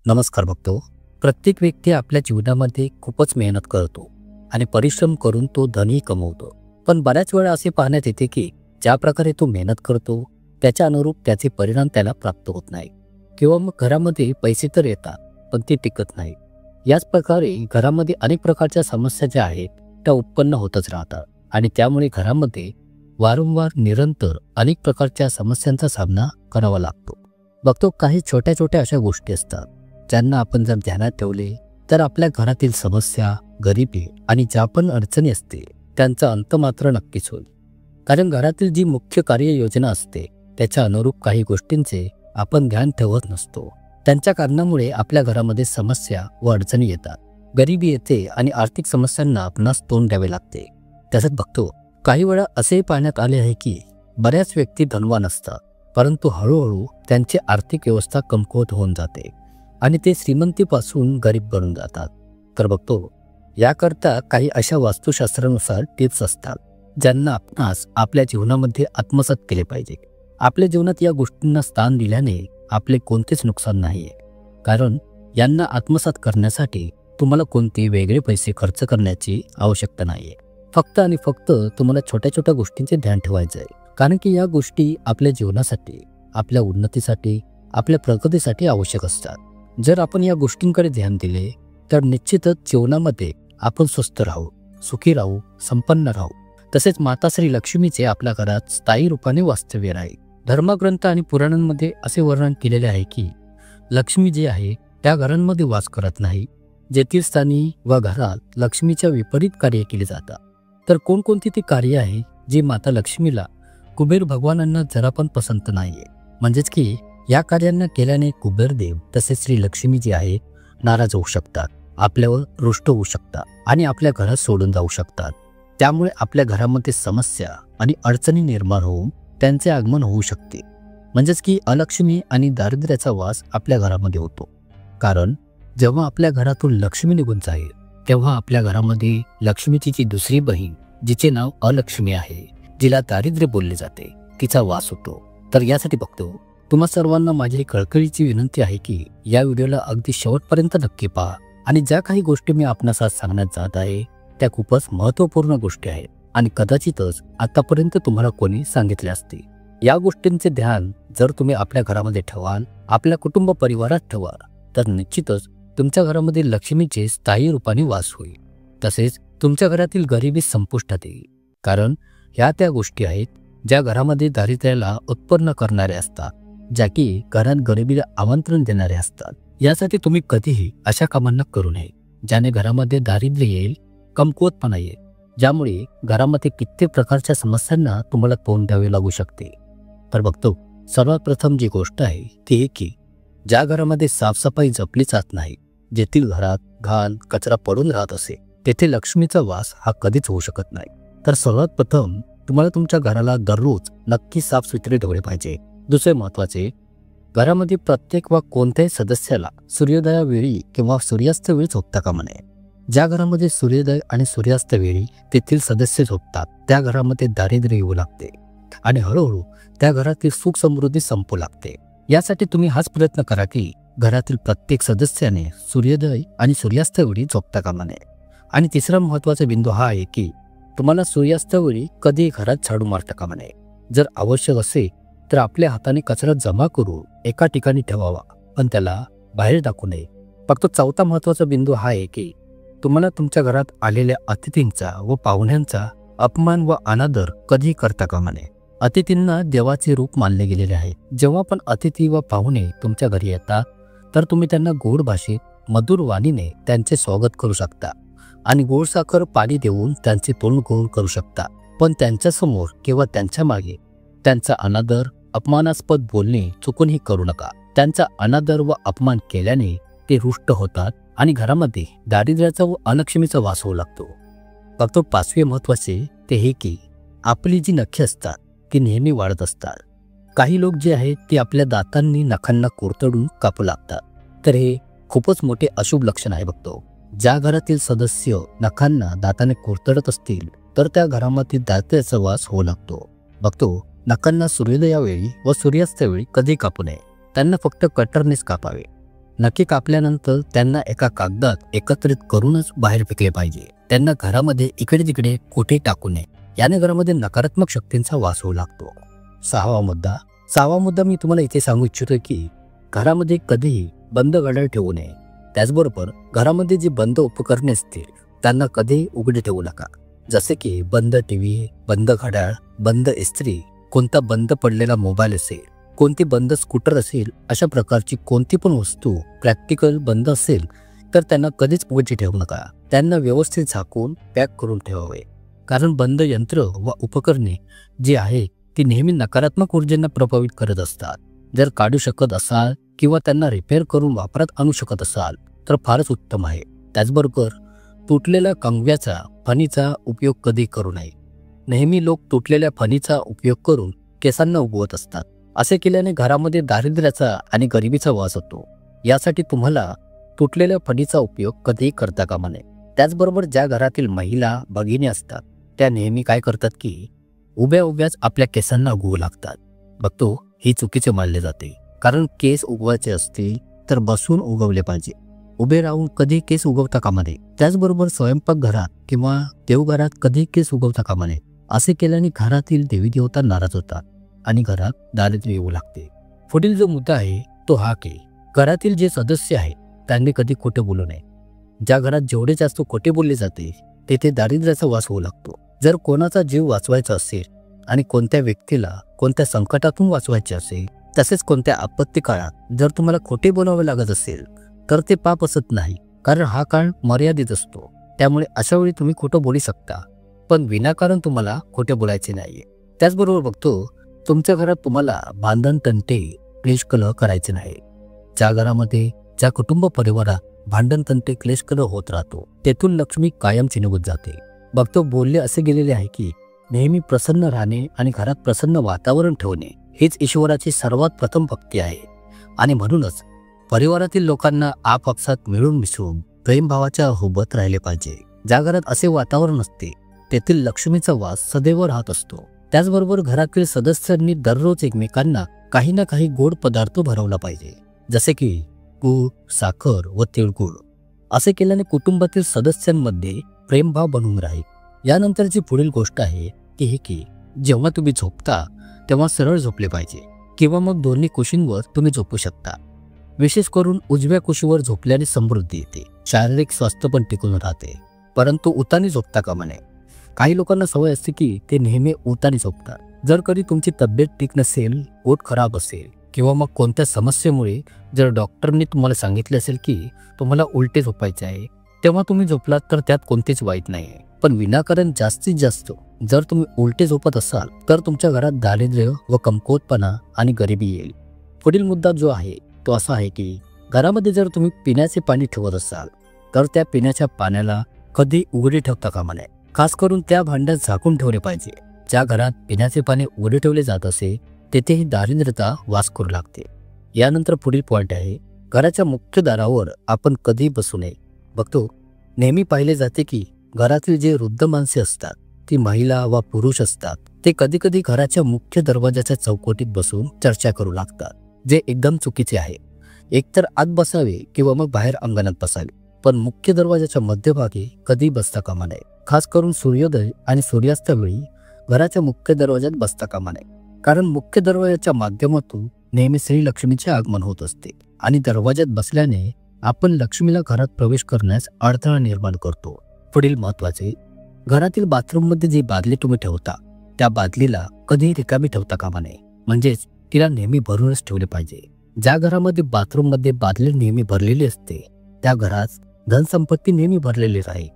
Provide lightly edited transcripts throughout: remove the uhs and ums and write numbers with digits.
नमस्कार बघतो. प्रत्येक व्यक्ती आपल्या जीवनामध्ये खूपच मेहनत करतो आणि परिश्रम करून तो धनही कमवतो. पण बऱ्याच वेळा असे पाहण्यात येते की ज्या प्रकारे तो मेहनत करतो त्याच्या अनुरूप त्याचे परिणाम त्याला प्राप्त होत नाही, किंवा मग घरामध्ये पैसे तर येतात पण ते टिकत नाही. याच प्रकारे घरामध्ये अनेक प्रकारच्या समस्या ज्या आहेत त्या उत्पन्न होतच राहतात आणि त्यामुळे घरामध्ये वारंवार निरंतर अनेक प्रकारच्या समस्यांचा सामना करावा लागतो. बघतो काही छोट्या छोट्या अशा गोष्टी असतात ज्यांना आपण जर ध्यानात ठेवले तर आपल्या घरातील समस्या, गरिबी आणि ज्या पण अडचणी असते त्यांचा अंत मात्र नक्कीच होईल. कारण घरातील जी मुख्य कार्ययोजना असते त्याच्या अनुरूप काही गोष्टींचे आपण ध्यान ठेवत नसतो. त्यांच्या कारणामुळे आपल्या घरामध्ये समस्या व अडचणी येतात, गरिबी येते आणि आर्थिक समस्यांना आपणास तोंड द्यावे लागते. तसंच बघतो काही वेळा असेही पाहण्यात आले आहे की बऱ्याच व्यक्ती धनवान असतात परंतु हळूहळू त्यांची आर्थिक व्यवस्था कमकुवत होऊन जाते आणि ते श्रीमंतीपासून गरीब बनून जातात. तर बघतो याकरता काही अशा वास्तुशास्त्रानुसार टिप्स असतात ज्यांना आपणास आपल्या जीवनामध्ये आत्मसात केले पाहिजे. आपल्या जीवनात या गोष्टींना स्थान दिल्याने आपले कोणतेच नुकसान नाही आहे, कारण यांना आत्मसात करण्यासाठी तुम्हाला कोणते वेगळे पैसे खर्च करण्याची आवश्यकता नाही आहे. फक्त आणि फक्त तुम्हाला छोट्या छोट्या गोष्टींचे ध्यान ठेवायचे आहे, कारण की या गोष्टी आपल्या जीवनासाठी, आपल्या उन्नतीसाठी, आपल्या प्रगतीसाठी आवश्यक असतात. जर आपण या गोष्टींकडे ध्यान दिले तर निश्चितच जीवनामध्ये आपण स्वस्थ राहू, सुखी राहू, संपन्न राहू. तसेच माता श्री लक्ष्मीचे आपल्या घरात स्थायी रूपाने वास्तव्य राहील. धर्मग्रंथ आणि पुराणांमध्ये असे वर्णन केलेले आहे की लक्ष्मी जी आहे त्या घरांमध्ये वास करत नाही, जेथील स्थानी व घरात लक्ष्मीच्या विपरीत कार्य केले जातात. तर कोणकोणती ती कार्य आहे जी माता लक्ष्मीला, कुबेर भगवानांना जरा पण पसंत नाहीये. म्हणजेच की या कार्यांना केल्याने कुबेरदेव तसेच श्री लक्ष्मी जी आहे नाराज होऊ शकतात, आपल्यावर रुष्ट होऊ शकतात आणि आपल्या घरात सोडून जाऊ शकतात. त्यामुळे आपल्या घरामध्ये समस्या आणि अडचणी निर्माण होऊन त्यांचे आगमन होऊ शकते. म्हणजेच की अलक्ष्मी आणि दारिद्र्याचा वास आपल्या घरामध्ये होतो. कारण जेव्हा आपल्या घरातून लक्ष्मी निघून जाईल तेव्हा आपल्या घरामध्ये लक्ष्मीची जी दुसरी बहीण, जिचे नाव अलक्ष्मी आहे, जिला दारिद्र्य बोलले जाते, तिचा वास होतो. तर यासाठी बघतो तुम्हा सर्वांना माझी कळकळीची विनंती आहे की या व्हिडिओला अगदी शेवटपर्यंत नक्की पहा आणि ज्या काही गोष्टी मी आपणास आज सांगण्यात जात आहे त्या खूपच महत्त्वपूर्ण गोष्टी आहेत आणि कदाचितच आतापर्यंत तुम्हाला कोणी सांगितले असते. या गोष्टींचे ध्यान जर तुम्ही आपल्या घरामध्ये ठेवाल, आपल्या कुटुंब परिवारात ठेवाल, तर निश्चितच तुमच्या घरामध्ये लक्ष्मीचे स्थायी रूपाने वास होईल. तसेच तुमच्या घरातील गरिबी संपुष्टात येईल. कारण ह्या त्या गोष्टी आहेत ज्या घरामध्ये दारिद्र्याला उत्पन्न करणारे असतात, ज्या की घरात गरिबीला आमंत्रण देणारे असतात. यासाठी तुम्ही कधीही अशा कामांना करू नये ज्याने घरामध्ये दारिद्र्य येईल, कमकुवतपणा येईल, ज्यामुळे घरामध्ये कित्येक प्रकारच्या समस्यांना तुम्हाला तोंड द्यावे लागू शकते. तर बघतो सर्वात प्रथम जी गोष्ट आहे ती आहे की ज्या घरामध्ये साफसफाई जपली जात नाही, जेथील घरात घाण कचरा पडून राहत असे, तेथे लक्ष्मीचा वास हा कधीच होऊ शकत नाही. तर सर्वात प्रथम तुम्हाला तुमच्या घराला दररोज नक्की साफसुथरे ठेवले पाहिजे. दुसरे महत्त्वाचे, घरामध्ये प्रत्येक व कोणत्याही सदस्याला सूर्योदयावेळी किंवा सूर्यास्त वेळी झोपता कामा नये. ज्या घरामध्ये सूर्योदय आणि सूर्यास्त वेळी तेथील सदस्य झोपतात त्या घरामध्ये दारिद्र्य येऊ लागते आणि हळूहळू त्या घरातील सुख समृद्धी संपू लागते. यासाठी तुम्ही हाच प्रयत्न करा की घरातील प्रत्येक सदस्याने सूर्योदय आणि सूर्यास्त वेळी झोपता कामा नये. आणि तिसरा महत्त्वाचा बिंदू हा आहे की तुम्हाला सूर्यास्त वेळी कधी घरात झाडू मारता कामा नये. जर आवश्यक असेल तर आपल्या हाताने कचरा जमा करून एका ठिकाणी ठेवावा, पण त्याला बाहेर टाकू नये. फक्त चौथा महत्त्वाचा बिंदू हा आहे की तुम्हाला तुमच्या घरात आलेल्या अतिथींचा व पाहुण्यांचा अपमान व अनादर कधी करता कामा नये. अतिथींना देवाचे रूप मानले गेलेले आहे. जेव्हा पण अतिथी व पाहुणे तुमच्या घरी येतात तर तुम्ही त्यांना गोड भाषेत, मधुर वाणीने त्यांचे स्वागत करू शकता आणि गोड साखर पाणी देऊन त्यांचे तोंड गोड करू शकता. पण त्यांच्यासमोर किंवा त्यांच्या मागे त्यांचा अनादर, अपमानास्पद बोलणे चुकूनही करू नका. त्यांचा अनादर व अपमान केल्याने ते रुष्ट होतात आणि घरामध्ये दारिद्र्याचा व अलक्ष्मीचा वास होऊ लागतो. फक्त पाचवे महत्त्वाचे ते हे की आपली जी नखे असतात ती नेहमी वाढत असतात. काही लोक जे आहेत ते आपल्या दातांनी नखांना कुरतडून कापू लागतात. तर हे खूपच मोठे अशुभ लक्षण आहे. बघतो ज्या घरातील सदस्य नखांना दाताने कुरतडत असतील तर त्या घरामध्ये दारिद्र्याचा वास होऊ लागतो. बघतो नखांना सूर्योदयावेळी व सूर्यास्तावेळी कधी कापू नये. त्यांना फक्त कटरनेच कापावे. नखे कापल्यानंतर त्यांना एका कागदात एकत्रित करूनच बाहेर फेकले पाहिजे. त्यांना घरामध्ये इकडे तिकडे कुठे टाकू नये. याने घरामध्ये नकारात्मक शक्तींचा वास होऊ लागतो. सहावा मुद्दा मी तुम्हाला इथे सांगू इच्छितो की घरामध्ये कधीही बंद घड्याळ ठेवू नये. त्याचबरोबर घरामध्ये जी बंद उपकरणे असतील त्यांना कधीही उघडे ठेवू नका. जसे की बंद टीव्ही, बंद घड्याळ, बंद इस्त्री, कोणता बंद पडलेला मोबाईल असेल, कोणती बंद स्कूटर असेल, अशा प्रकारची कोणती पण वस्तू प्रॅक्टिकल बंद असेल तर त्यांना कधीच उघडी ठेवू नका. त्यांना व्यवस्थित झाकून पॅक करून ठेवावे. कारण बंद यंत्र व उपकरणे जी आहे ती नेहमी नकारात्मक ऊर्जेंना प्रभावित करत असतात. जर काढू शकत असाल किंवा त्यांना रिपेअर करून वापरात आणू शकत असाल तर फारच उत्तम आहे. त्याचबरोबर तुटलेल्या कंगव्याचा, फणीचा उपयोग कधी करू नये. नेहमी लोक तुटलेल्या फणीचा उपयोग करून केसांना उगवत असतात. असे केल्याने घरामध्ये दारिद्र्याचा आणि गरिबीचा वास होतो. यासाठी तुम्हाला तुटलेल्या फणीचा उपयोग कधीही करता कामा नये. त्याचबरोबर ज्या घरातील महिला भगिनी असतात त्या नेहमी काय करतात की उभ्याच आपल्या केसांना उगवू लागतात. बघतो ही चुकीचे मानले जाते. कारण केस उगवायचे असतील तर बसून उगवले पाहिजे. उभे राहून कधी केस उगवता कामा नये. त्याचबरोबर स्वयंपाकघरात किंवा देवघरात कधी केस उगवता कामा नये. असे केल्याने घरातील देवी देवता नाराज होतात आणि घरात दारिद्र्य येऊ लागते. पुढील जो मुद्दा आहे तो हा की घरातील जे सदस्य आहेत त्यांनी कधी खोटे बोलू नये. ज्या घरात जेवढे जास्त खोटे बोलले जाते तेथे दारिद्र्याचा वास होऊ लागतो. जर कोणाचा जीव वाचवायचा असेल आणि कोणत्या व्यक्तीला कोणत्या संकटातून वाचवायचे असेल, तसेच कोणत्या आपत्ती काळात जर तुम्हाला खोटे बोलावे लागत असेल तर ते पाप असत नाही. कारण हा काळ मर्यादित असतो. त्यामुळे अशा वेळी तुम्ही खोटं बोलू शकता, पण विनाकारण तुम्हाला खोटे बोलायचे नाहीये. त्याचबरोबर बघतो तुमच्या घरात तुम्हाला भांडण, तंटे, क्लेश कलह करायचे नाही. ज्या घरामध्ये, ज्या कुटुंब परिवारात भांडण, तंटे, क्लेश कलह होत राहतो तेथून लक्ष्मी कायमची निघून जाते. बघतो बोलले असे गेलेले आहे की नेहमी प्रसन्न राहणे आणि घरात प्रसन्न वातावरण ठेवणे हीच ईश्वराची सर्वात प्रथम भक्ती आहे. आणि म्हणूनच परिवारातील लोकांना आपापसात मिळून मिसळून प्रेमभावाच्या सोबत राहिले पाहिजे. ज्या घरात असे वातावरण असते तेथील लक्ष्मीचा वास सदैव राहत असतो. त्याचबरोबर घरातील सदस्यांनी दररोज एकमेकांना काही ना काही गोड पदार्थ भरवला पाहिजे. जसे की गूळ, साखर व तिळगुळ. असे केल्याने कुटुंबातील सदस्यांमध्ये प्रेमभाव बनून राहील. यानंतरची पुढील गोष्ट आहे ती ही की जेव्हा तुम्ही झोपता तेव्हा सरळ झोपले पाहिजे किंवा मग दोन्ही कुशींवर तुम्ही झोपू शकता. विशेष करून उजव्या कुशीवर झोपल्याने समृद्धी येते, शारीरिक स्वास्थ्य पण टिकून राहते. परंतु उतानी झोपता कामा नये. काही लोकांना सवय असते की ते नेहमी उतानी झोपतात. जर कधी तुमची तब्येत ठीक नसेल, पोट खराब असेल किंवा मग कोणत्या समस्येमुळे जर डॉक्टरनी तुम्हाला सांगितले असेल की तुम्हाला उलटे झोपायचे आहे, तेव्हा तुम्ही झोपलात तर त्यात कोणतेच वाईट नाही आहे. पण विनाकारण जास्तीत जास्त जर तुम्ही उलटे झोपत असाल तर तुमच्या घरात दारिद्र्य व कमकुवतपणा आणि गरिबी येईल. पुढील मुद्दा जो आहे तो असा आहे की घरामध्ये जर तुम्ही पिण्याचे पाणी ठेवत असाल तर त्या पिण्याच्या पाण्याला कधी उघडे ठेवता कामा नये. खास करून त्या भांड्यात झाकून ठेवले पाहिजे. ज्या घरात पिण्याचे पाणी उघडे ठेवले जात असे तेथेही दारिद्र्यता वास करू लागते. यानंतर पुढील पॉइंट आहे घराच्या मुख्य दारावर आपण कधी बसू नये. बघतो नेहमी पाहिले जाते की घरातील जे वृद्ध माणसे असतात, ती महिला व पुरुष असतात, ते कधी कधी घराच्या मुख्य दरवाजाच्या चौकटीत बसून चर्चा करू लागतात, जे एकदम चुकीचे आहे. एकतर आत बसावे किंवा मग बाहेर अंगणात बसावे, पण मुख्य दरवाजाच्या मध्यभागी कधी बसता कामा नये. खास करून सूर्योदय आणि सूर्यास्तावेळी घराच्या मुख्य दरवाजात बसता कामा नये. कारण मुख्य दरवाजाच्या माध्यमातून नेहमी श्री लक्ष्मीचे आगमन होत असते आणि दरवाजात बसल्याने आपण लक्ष्मीला घरात प्रवेश करण्यास अडथळा निर्माण करतो. पुढील महत्वाचे, घरातील बाथरूममध्ये जी बादली तुम्ही ठेवता त्या बादलीला कधीही रिकामी ठेवता कामा नये. म्हणजेच तिला नेहमी भरूनच ठेवले पाहिजे. ज्या घरामध्ये बाथरूममध्ये बादली नेहमी भरलेली असते त्या घरात धनसंपत्ती नेहमी भरलेली राहील.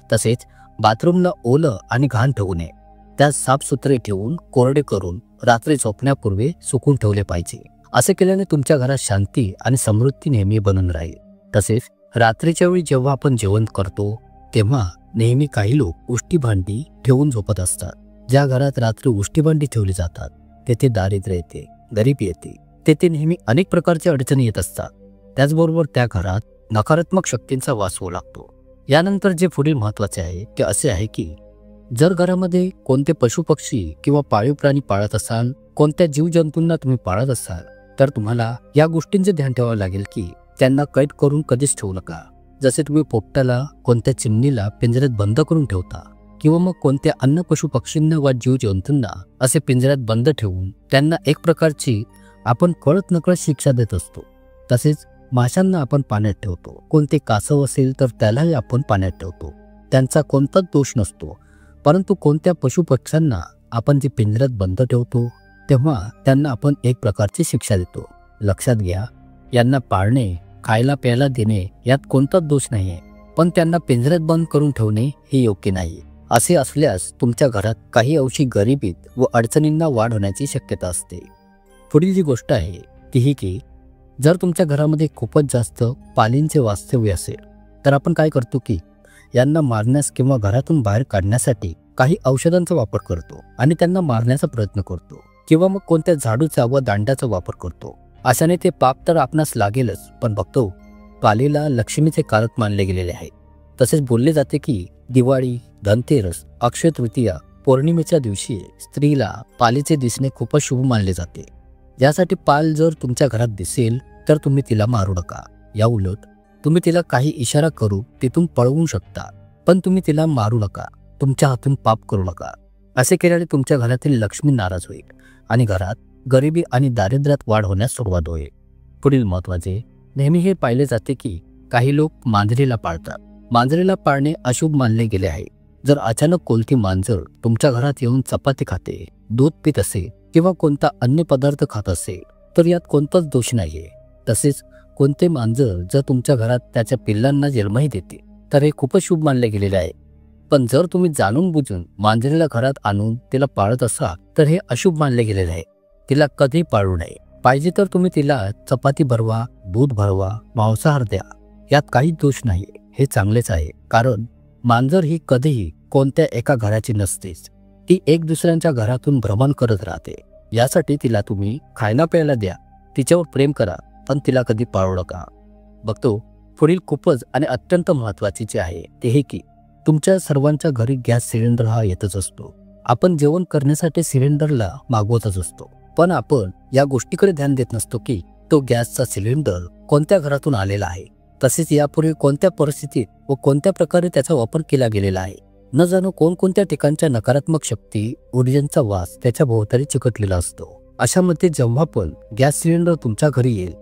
तसेच बाथरूमला ओलं आणि घाण ठेवू नये. त्यात साफसुथरे ठेवून कोरडे करून रात्री झोपण्यापूर्वी सुकून ठेवले पाहिजे. असे केल्याने तुमच्या घरात शांती आणि समृद्धी नेहमी बनून राहील. तसेच रात्रीच्या वेळी जेव्हा आपण जेवण करतो तेव्हा नेहमी काही लोक उष्टी भांडी ठेवून झोपत असतात. ज्या घरात रात्री उष्टी भांडी ठेवली जातात तेथे दारिद्र्य येते, गरिबी येते, तेथे नेहमी अनेक प्रकारच्या अडचणी येत असतात. त्याचबरोबर त्या घरात नकारात्मक शक्तींचा वास होऊ लागतो. यानंतर जे पुढील महत्वाचे आहे ते असे आहे की जर घरामध्ये कोणते पशुपक्षी किंवा पाळीव प्राणी पाळत असाल, कोणत्या जीवजंतूंना तुम्ही पाळत असाल तर तुम्हाला या गोष्टींचे ध्यान ठेवावे लागेल की त्यांना कैद करून कधीच ठेवू नका. जसे तुम्ही पोपटाला कोणत्या चिमणीला पिंजऱ्यात बंद करून ठेवता किंवा मग कोणत्या अन्न पशु पक्षींना वा जीव जंतूंना असे पिंजऱ्यात बंद ठेवून त्यांना एक प्रकारची आपण कळत नकळत शिक्षा देत असतो, तसेच माशांना आपण पाण्यात ठेवतो. कोणते कासव असेल तर त्यालाही आपण पाण्यात ठेवतो. त्यांचा कोणताच दोष नसतो. परंतु कोणत्या पशुपक्ष्यांना आपण जे पिंजऱ्यात बंद ठेवतो तेव्हा त्यांना आपण एक प्रकारची शिक्षा देतो. लक्षात घ्या, यांना पाळणे, खायला प्यायला देणे यात कोणताच दोष नाही आहे, पण त्यांना पिंजऱ्यात बंद करून ठेवणे हे योग्य नाही. असे असल्यास तुमच्या घरात काही अंशी गरिबीत व अडचणींना वाढ होण्याची शक्यता असते. पुढील जी गोष्ट आहे ती ही की जर तुमच्या घरामध्ये खूपच जास्त पालींचे वास्तव्य असेल तर आपण काय करतो की यांना मारण्यास किंवा घरातून बाहेर काढण्यासाठी काही औषधांचा वापर करतो आणि त्यांना मारण्याचा प्रयत्न करतो किंवा मग कोणत्या झाडूचा व दांड्याचा वापर करतो. अशाने ते पाप तर आपणास लागेलच, पण बघतो पालीला लक्ष्मीचे कारक मानले गेलेले आहे. तसेच बोलले जाते की दिवाळी, धनतेरस, अक्षय तृतीया, पौर्णिमेच्या दिवशी स्त्रीला पालीचे दिसणे खूपच शुभ मानले जाते. यासाठी पाल जर तुमच्या घरात दिसेल तर तुम्ही तिला मारू नका. या उलट तुम्ही तिला काही इशारा करू तिथून पळवू शकता, पण तुम्ही तिला मारू नका. तुमच्या हातून पाप करू नका. असे केल्याने तुमच्या घरातील लक्ष्मी नाराज होईल आणि घरात गरिबी आणि दारिद्र्यात वाढ होण्यास सुरुवात होईल. पुढील महत्त्वाचे, नेहमी हे पाहिले जाते की काही लोक मांजरीला पाळतात. मांजरीला पाळणे अशुभ मानले गेले आहे. जर अचानक कोणती मांजर तुमच्या घरात येऊन चपाती खाते, दूध पित असेल किंवा कोणता अन्य पदार्थ खात असेल तर यात कोणताच दोष नाहीये. तसेच कोणते मांजर जर तुमच्या घरात त्याच्या पिल्लांना जन्मही देते तर हे खूपच शुभ मानले गेलेले आहे. पण जर तुम्ही जाणून बुजून मांजरीला घरात आणून तिला पाळत असाल तर हे अशुभ मानले गेलेले आहे. तिला कधी पाळू नये. पाहिजे तर तुम्ही तिला चपाती भरवा, दूध भरवा, मांसाहार द्या, यात काहीच दोष नाही. हे चांगलेच आहे, कारण मांजर ही कधीही कोणत्या एका घराची नसतेच. ती एक दुसऱ्यांच्या घरातून भ्रमण करत राहते. यासाठी तिला तुम्ही खायला प्यायला द्या, तिच्यावर प्रेम करा, पण तिला कधी पाळू नका. बघतो पुढील खूपच आणि अत्यंत महत्त्वाचे जे आहे ते हे की तुमच्या सर्वांच्या घरी गॅस सिलेंडर हा येतच असतो. आपण जेवण करण्यासाठी सिलेंडरला मागवतच असतो, पण आपण या गोष्टीकडे ध्यान देत नसतो की तो गॅसचा सिलेंडर कोणत्या घरातून आलेला आहे, तसेच यापूर्वी कोणत्या परिस्थितीत व कोणत्या प्रकारे त्याचा वापर केला गेलेला आहे. न जाणो कोणकोणत्या ठिकाणच्या नकारात्मक शक्ती, ऊर्जांचा वास त्याच्या भोवताली चिकटलेला असतो. अशामध्ये जेव्हा पण गॅस सिलेंडर तुमच्या घरी येईल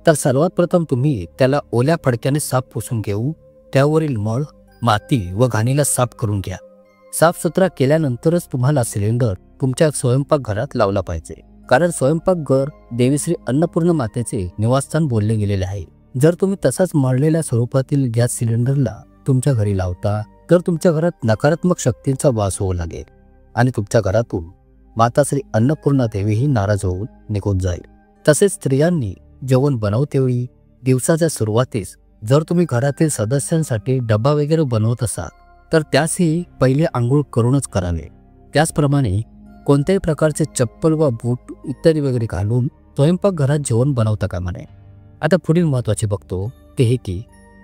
तर सर्वात प्रथम तुम्ही त्याला ओल्या फडक्याने साफ पुसून घेऊ. त्यावरील मळ, माती व घाणीला साफ करून घ्या. साफसुथरा केल्यानंतरच तुम्हाला सिलेंडर तुमच्या स्वयंपाकघरात लावला पाहिजे, कारण स्वयंपाकघर देवी श्री अन्नपूर्ण मातेचे निवासस्थान बोलले गेलेले आहे. जर तुम्ही तसाच मळलेल्या स्वरूपातील गॅस सिलेंडरला तुमच्या घरी लावता तर तुमच्या घरात नकारात्मक शक्तींचा वास होऊ लागेल आणि तुमच्या घरातून माता श्री अन्नपूर्णा देवीही नाराज होऊन निघून जाईल. तसेच स्त्रियांनी जेवण बनवतेवेळी दिवसाच्या सुरुवातीस जर तुम्ही घरातील सदस्यांसाठी डबा वगैरे बनवत असाल तर त्यासही पहिले आंघोळ करूनच करावे. त्याचप्रमाणे कोणत्याही प्रकारचे चप्पल व बूट इत्यादी वगैरे घालून स्वयंपाकघरात जेवण बनवता कामा नये. आता पुढील महत्त्वाचे बघतो ते हे की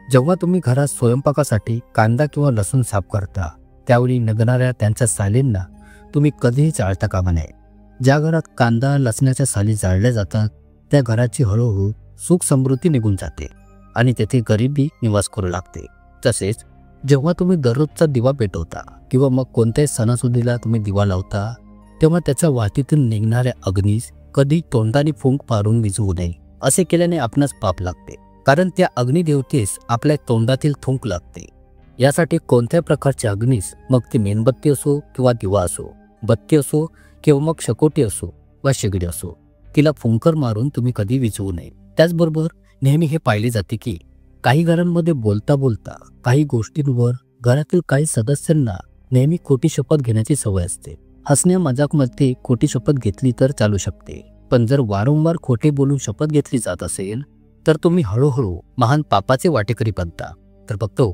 जेव्हा तुम्ही घरात स्वयंपाकासाठी कांदा किंवा लसूण साफ करता त्यावेळी निघणाऱ्या त्यांच्या सालींना तुम्ही कधीही जाळता कामा नये. ज्या घरात कांदा लसणाच्या साली जाळल्या जातात त्या घराची हळूहळू सुख समृद्धी निघून जाते आणि तेथे गरिबी निवास करू लागते. तसेच जेव्हा तुम्ही दररोजचा दिवा पेटवता किंवा मग कोणत्याही सणासुदीला तुम्ही दिवा लावता तेव्हा त्याच्या वाटीतून निघणाऱ्या अग्नीस कधी तोंडाने फुंक मारून विझवू नये. असे केल्याने आपणास पाप लागते, कारण त्या अग्निदेवतेस आपल्या तोंडातील थुंक लागते. यासाठी कोणत्या प्रकारच्या अग्नीस, मग ती मेणबत्ती असो किंवा दिवा असो, बत्ती असो किंवा मग शकोटी असो वा शेगडी असो, तिला फुंकर मारून तुम्ही कधी विझवू नये. त्याचबरोबर नेहमी हे पाहिले जाते की काही घरांमध्ये बोलता बोलता काही गोष्टींवर घरातील काही सदस्यांना नेहमी खोटी शपथ घेण्याची सवय असते. हसण्या मजाकमध्ये खोटी शपथ घेतली तर चालू शकते, पण जर वारंवार खोटे बोलून शपथ घेतली जात असेल तर तुम्ही हळूहळू महान पापाचे वाटेकरी बनता. तर बघतो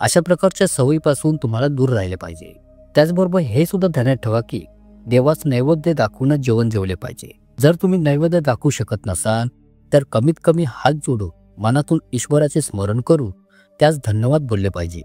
अशा प्रकारच्या सवयीपासून तुम्हाला दूर राहिले पाहिजे. त्याचबरोबर हे सुद्धा ध्यानात ठेवा की देवास नैवेद्य दाखवूनच जेवण जेवले पाहिजे. जर तुम्ही नैवेद्य दाखवू शकत नसाल तर कमीत कमी हात जोडून मनातून ईश्वराचे स्मरण करून त्यास धन्यवाद बोलले पाहिजे.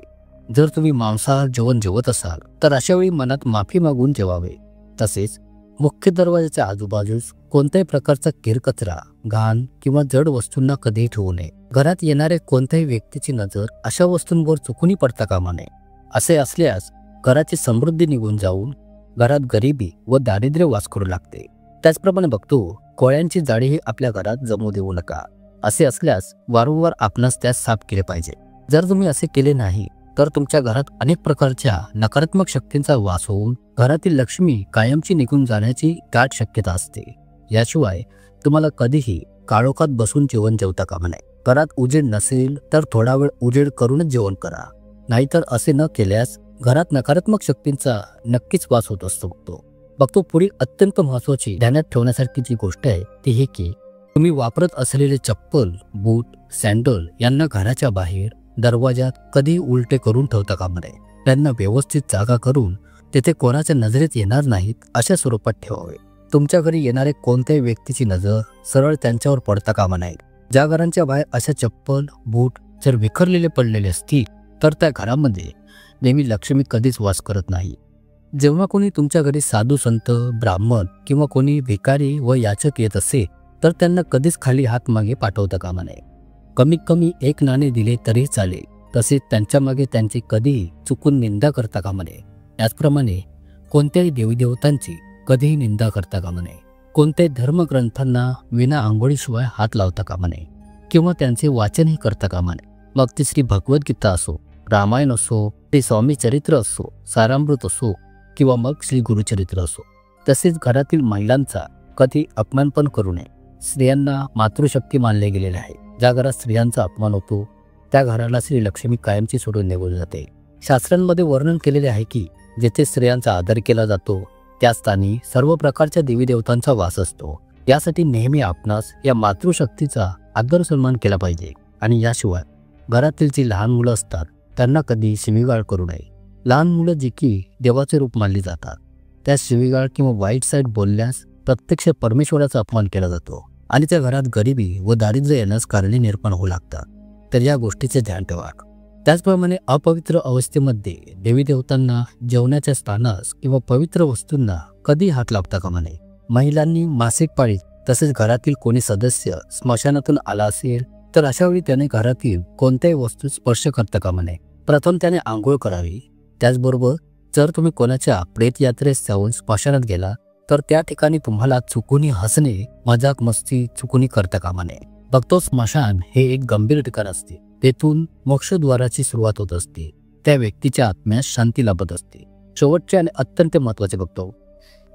जर तुम्ही मांसाहार जेवण जेवत असाल तर अशा वेळी मनात माफी मागून जेवावे. तसेच मुख्य दरवाजाच्या आजूबाजूस कोणत्याही प्रकारचा किरकचरा, घाण किंवा जड वस्तूंना कधीही ठेवू नये. घरात येणाऱ्या कोणत्याही व्यक्तीची नजर अशा वस्तूंवर चुकूनही पडता कामा नये. असे असल्यास घराची समृद्धी निघून जाऊन घरात गरिबी व दारिद्र्य वास करू लागते. त्याचप्रमाणे बघतो, कोळ्यांची जाळीही आपल्या घरात जमू देऊ नका. असे असल्यास वारंवार आपणास त्यास साफ केले पाहिजे. जर तुम्ही असे केले नाही तर तुमच्या घरात अनेक प्रकारच्या नकारात्मक शक्तींचा वास होऊन घरातील लक्ष्मी कायमची निघून जाण्याची दाट शक्यता असते. याशिवाय तुम्हाला कधीही काळोखात बसून जेवण जेवता कामा नये. घरात उजेड नसेल तर थोडा वेळ उजेड करूनच जेवण करा. नाहीतर असे न केल्यास घरात नकारात्मक शक्तींचा नक्कीच वास होत असतो. बघतो पुढील अत्यंत महत्त्वाची ध्यानात ठेवण्यासारखी जी गोष्ट आहे ती हे की तुम्ही वापरत असलेले चप्पल, बूट, सँडल यांना घराच्या बाहेर दरवाजात कधी उलटे करून ठेवता कामा नये. त्यांना व्यवस्थित जागा करून तेथे कोणाच्या नजरेत येणार नाहीत अशा स्वरूपात ठेवावे. तुमच्या घरी येणारे कोणत्याही व्यक्तीची नजर सरळ त्यांच्यावर पडता कामा नये. ज्या घरांच्या बाहेर अशा चप्पल, बूट जर विखरलेले पडलेले असतील तर त्या घरामध्ये नेहमी लक्ष्मी कधीच वास करत नाही. जेव्हा कोणी तुमच्या घरी साधू संत, ब्राह्मण किंवा कोणी भिकारी व याचक येत असे तर त्यांना कधीच खाली हात मागे पाठवता कामा नये. कमीत कमी एक नाणे दिले तरी चालेल. तसेच त्यांच्या मागे त्यांची कधीही चुकून निंदा करता कामा नये. त्याचप्रमाणे कोणत्याही देवीदेवतांची कधीही निंदा करता कामा नये. कोणत्याही धर्मग्रंथांना विना आंघोळीशिवाय हात लावता कामा नये किंवा त्यांचे वाचनही करता कामा नये. मग ती श्री भगवद्गीता असो, रामायण असो, श्री स्वामी चरित्र असो, सारामृत असो किंवा मग श्री गुरुचरित्र असो. तसेच घरातील महिलांचा कधी अपमान पण करू नये. स्त्रियांना मातृशक्ती मानले गेलेले आहे. ज्या घरात स्त्रियांचा अपमान होतो त्या घराला श्री लक्ष्मी कायमची सोडून निघून जाते. शास्त्रांमध्ये वर्णन केलेले आहे की जेथे स्त्रियांचा आदर केला जातो त्या स्थानी सर्व प्रकारच्या देवीदेवतांचा वास असतो. यासाठी नेहमी आपणास या मातृशक्तीचा आदर सन्मान केला पाहिजे. आणि याशिवाय घरातील जी लहान मुलं असतात त्यांना कधी शिवीगाळ करू नये. लहान मुलं जी की देवाचे रूप मानली जातात त्या शिवीगाळ किंवा वाईट साईड बोलल्यास प्रत्यक्ष परमेश्वराचा अपमान केला जातो आणि त्या घरात गरिबी व दारिद्र्य येण्यास कारणे निर्माण होऊ लागतात. तर या गोष्टीचे ध्यान ठेवा. त्याचप्रमाणे अपवित्र अवस्थेमध्ये देवी देवतांना, जेवणाच्या स्थानास किंवा पवित्र वस्तूंना कधी हात लावता कामा नये. महिलांनी मासिक पाळीत तसेच घरातील कोणी सदस्य स्मशानातून आला असेल तर अशावेळी त्याने घरातील कोणत्याही वस्तू स्पर्श करता कामा नये. प्रथम त्याने आंघोळ करावी. त्याचबरोबर जर तुम्ही कोणाच्या प्रेत यात्रेस जाऊन स्मशानात गेला तर त्या ठिकाणी तुम्हाला चुकूनही हसणे, मजाक मस्ती चुकूनही करता कामा नये. बघतो स्मशान हे एक गंभीर ठिकाण असते. तेथून मोक्षद्वाराची सुरुवात होत असते. त्या व्यक्तीच्या आत्म्यास शांती लाभत असते. शेवटचे आणि अत्यंत महत्त्वाचे बघतो,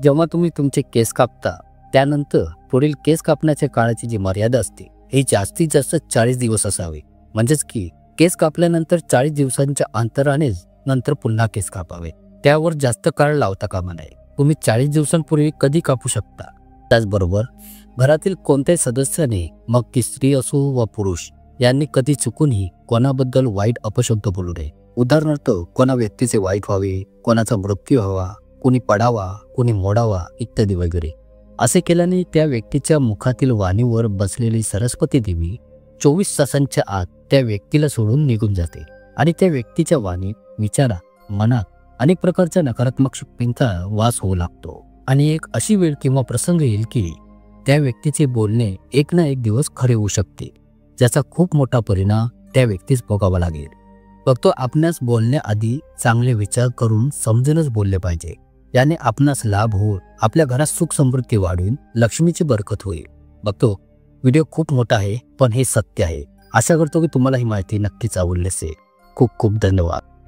जेव्हा तुम्ही तुमचे केस कापता त्यानंतर पुढील केस कापण्याच्या काळाची जी मर्यादा असते ही जास्तीत जास्त 40 दिवस असावी. म्हणजेच की केस कापल्यानंतर 40 दिवसांच्या अंतरानेच नंतर पुन्हा केस कापावे. त्यावर जास्त काळ लावता कामा नये. तुम्ही 40 दिवसांपूर्वी कधी कापू शकता. त्याचबरोबर घरातील कोणत्याही सदस्याने, मग ती स्त्री असो व पुरुष, यांनी कधी चुकूनही कोणाबद्दल वाईट अपशब्द बोलू नये. उदाहरणार्थ कोणा व्यक्तीचे वाईट व्हावे, कोणाचा मृत्यू व्हावा, कोणी पडावा, कोणी मोडावा इत्यादी वगैरे. असे केल्याने त्या व्यक्तीच्या मुखातील वाणीवर बसलेली सरस्वती देवी 24 तासांच्या आत त्या व्यक्तीला सोडून निघून जाते आणि त्या व्यक्तीच्या वाणीत, विचारात, मनात अनेक प्रकारच्या नकारात्मक शक्तींचा वास होऊ लागतो. आणि एक अशी वेळ किंवा प्रसंग येईल की त्या व्यक्तीचे बोलणे एक ना एक दिवस खरे होऊ शकते, ज्याचा खूप मोठा परिणाम त्या व्यक्तीस भोगावा लागेल. बघतो आपणास बोलण्याआधी चांगले विचार करून समजूनच बोलले पाहिजे. याने आपणास लाभ होऊन आपल्या घरात सुख समृद्धी वाढून लक्ष्मीची बरकत होईल. बघतो व्हिडिओ खूप मोठा आहे पण हे सत्य आहे. आशा करतो की तुम्हाला ही माहिती नक्कीच आवडली असेल. खूप खूप धन्यवाद.